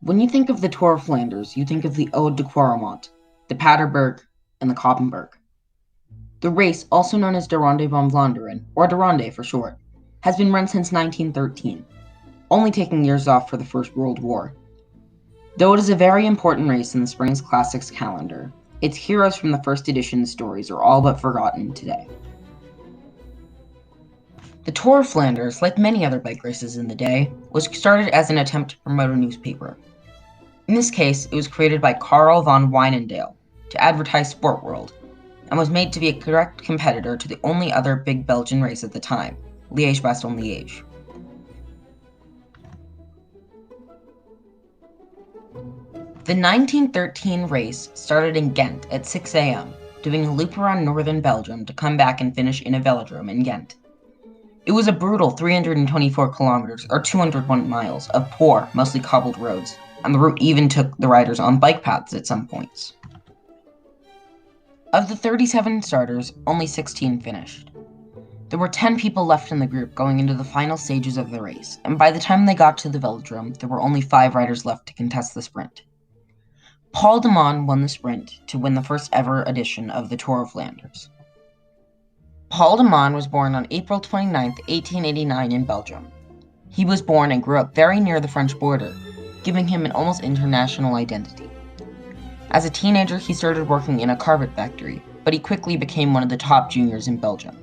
When you think of the Tour of Flanders, you think of the Ode de Quaremont, the Paterberg, and the Koppenberg. The race, also known as de Ronde van Vlaanderen, or de Ronde for short, has been run since 1913, only taking years off for the First World War. Though it is a very important race in the Spring's Classics calendar, its heroes from the first edition's stories are all but forgotten today. The Tour of Flanders, like many other bike races in the day, was started as an attempt to promote a newspaper. In this case, it was created by Karel van Wijnendale to advertise Sport World, and was made to be a direct competitor to the only other big Belgian race at the time, Liège-Bastogne-Liège. The 1913 race started in Ghent at 6 a.m., doing a loop around northern Belgium to come back and finish in a velodrome in Ghent. It was a brutal 324 kilometers, or 201 miles, of poor, mostly cobbled roads, and the route even took the riders on bike paths at some points. Of the 37 starters, only 16 finished. There were 10 people left in the group going into the final stages of the race, and by the time they got to the velodrome, there were only 5 riders left to contest the sprint. Paul Deman won the sprint to win the first ever edition of the Tour of Flanders. Paul Deman was born on April 29, 1889 in Belgium. He was born and grew up very near the French border, giving him an almost international identity. As a teenager, he started working in a carpet factory, but he quickly became one of the top juniors in Belgium.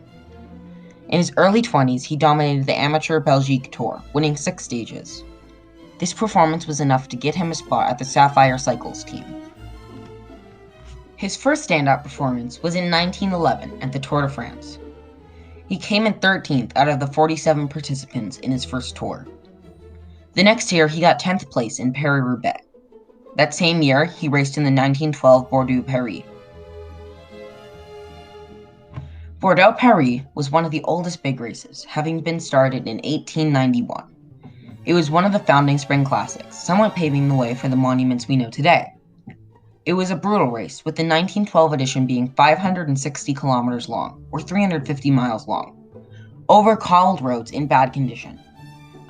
In his early 20s, he dominated the Amateur Belgique Tour, winning 6 stages. This performance was enough to get him a spot at the Sapphire Cycles team. His first standout performance was in 1911 at the Tour de France. He came in 13th out of the 47 participants in his first tour. The next year, he got 10th place in ParisRoubaix. That same year, he raced in the 1912 Bordeaux-Paris. Bordeaux-Paris was one of the oldest big races, having been started in 1891. It was one of the founding spring classics, somewhat paving the way for the monuments we know today. It was a brutal race, with the 1912 edition being 560 kilometers long, or 350 miles long, over cobbled roads in bad condition.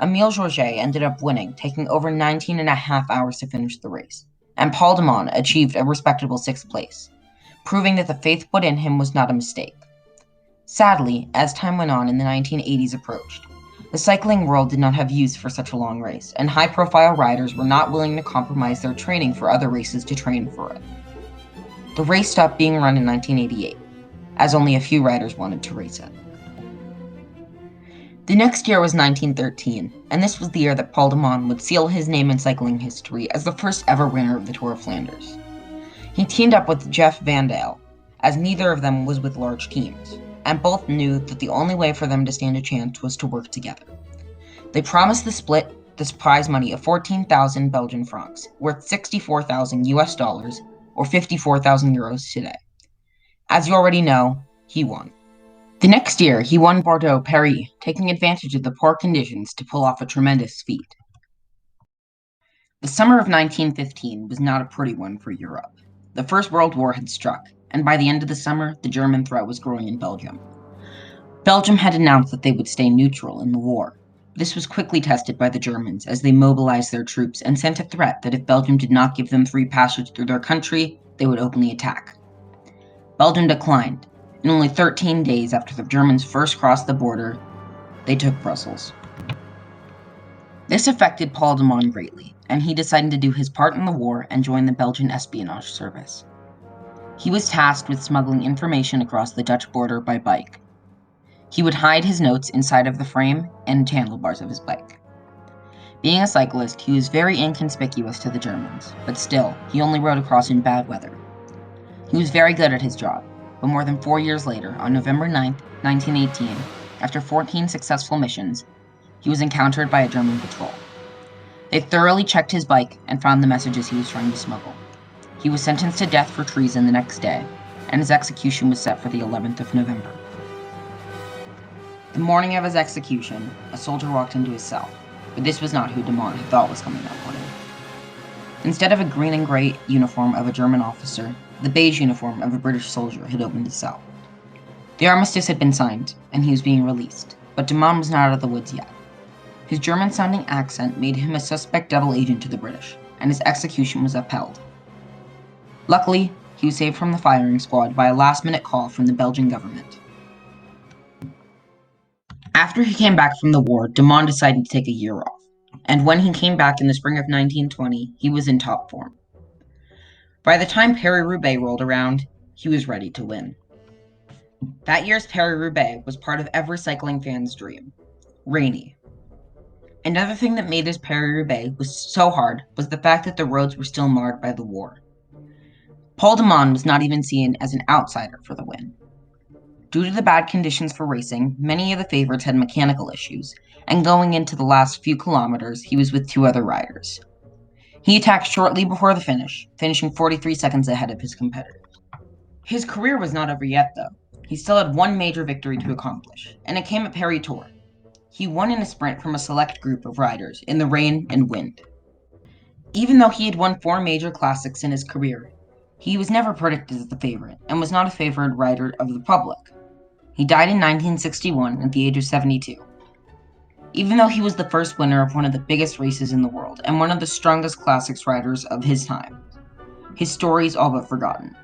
Emile Georget ended up winning, taking over 19 and a half hours to finish the race, and Paul Deman achieved a respectable 6th place, proving that the faith put in him was not a mistake. Sadly, as time went on and the 1980s approached, the cycling world did not have use for such a long race, and high-profile riders were not willing to compromise their training for other races to train for it. The race stopped being run in 1988, as only a few riders wanted to race it. The next year was 1913, and this was the year that Paul Deman would seal his name in cycling history as the first ever winner of the Tour of Flanders. He teamed up with Jeff Van Dale, as neither of them was with large teams, and both knew that the only way for them to stand a chance was to work together. They promised to split the prize money of 14,000 Belgian francs, worth 64,000 US dollars, or 54,000 euros today. As you already know, he won. The next year, he won Bordeaux-Paris, taking advantage of the poor conditions to pull off a tremendous feat. The summer of 1915 was not a pretty one for Europe. The First World War had struck, and by the end of the summer, the German threat was growing in Belgium. Belgium had announced that they would stay neutral in the war. This was quickly tested by the Germans as they mobilized their troops and sent a threat that if Belgium did not give them free passage through their country, they would openly attack. Belgium declined, and only 13 days after the Germans first crossed the border, they took Brussels. This affected Paul Deman greatly, and he decided to do his part in the war and join the Belgian espionage service. He was tasked with smuggling information across the Dutch border by bike. He would hide his notes inside of the frame and handlebars of his bike. Being a cyclist, he was very inconspicuous to the Germans, but still, he only rode across in bad weather. He was very good at his job, but more than 4 years later, on November 9, 1918, after 14 successful missions, he was encountered by a German patrol. They thoroughly checked his bike and found the messages he was trying to smuggle. He was sentenced to death for treason the next day, and his execution was set for the 11th of November. The morning of his execution, a soldier walked into his cell, but this was not who Deman had thought was coming that morning. Instead of a green and gray uniform of a German officer, the beige uniform of a British soldier had opened his cell. The armistice had been signed, and he was being released, but Deman was not out of the woods yet. His German-sounding accent made him a suspect double agent to the British, and his execution was upheld. Luckily, he was saved from the firing squad by a last-minute call from the Belgian government. After he came back from the war, Deman decided to take a year off, and when he came back in the spring of 1920, he was in top form. By the time ParisRoubaix rolled around, he was ready to win. That year's ParisRoubaix was part of every cycling fan's dream: rainy. Another thing that made this ParisRoubaix was so hard was the fact that the roads were still marred by the war. Paul Deman was not even seen as an outsider for the win. Due to the bad conditions for racing, many of the favorites had mechanical issues, and going into the last few kilometers, he was with 2 other riders. He attacked shortly before the finish, finishing 43 seconds ahead of his competitors. His career was not over yet, though. He still had one major victory to accomplish, and it came at Paris Tour. He won in a sprint from a select group of riders in the rain and wind. Even though he had won 4 major classics in his career, he was never predicted as the favorite, and was not a favored rider of the public. He died in 1961 at the age of 72. Even though he was the first winner of one of the biggest races in the world, and one of the strongest classics riders of his time, his story is all but forgotten.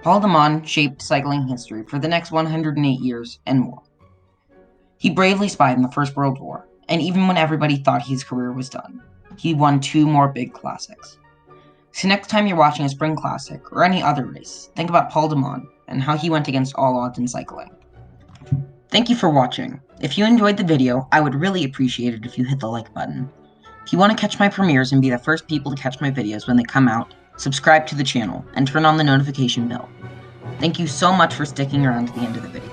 Paul Deman shaped cycling history for the next 108 years and more. He bravely spied in the First World War, and even when everybody thought his career was done, he won 2 more big classics. So next time you're watching a spring classic, or any other race, think about Paul Deman and how he went against all odds in cycling. Thank you for watching. If you enjoyed the video, I would really appreciate it if you hit the like button. If you want to catch my premieres and be the first people to catch my videos when they come out, subscribe to the channel and turn on the notification bell. Thank you so much for sticking around to the end of the video.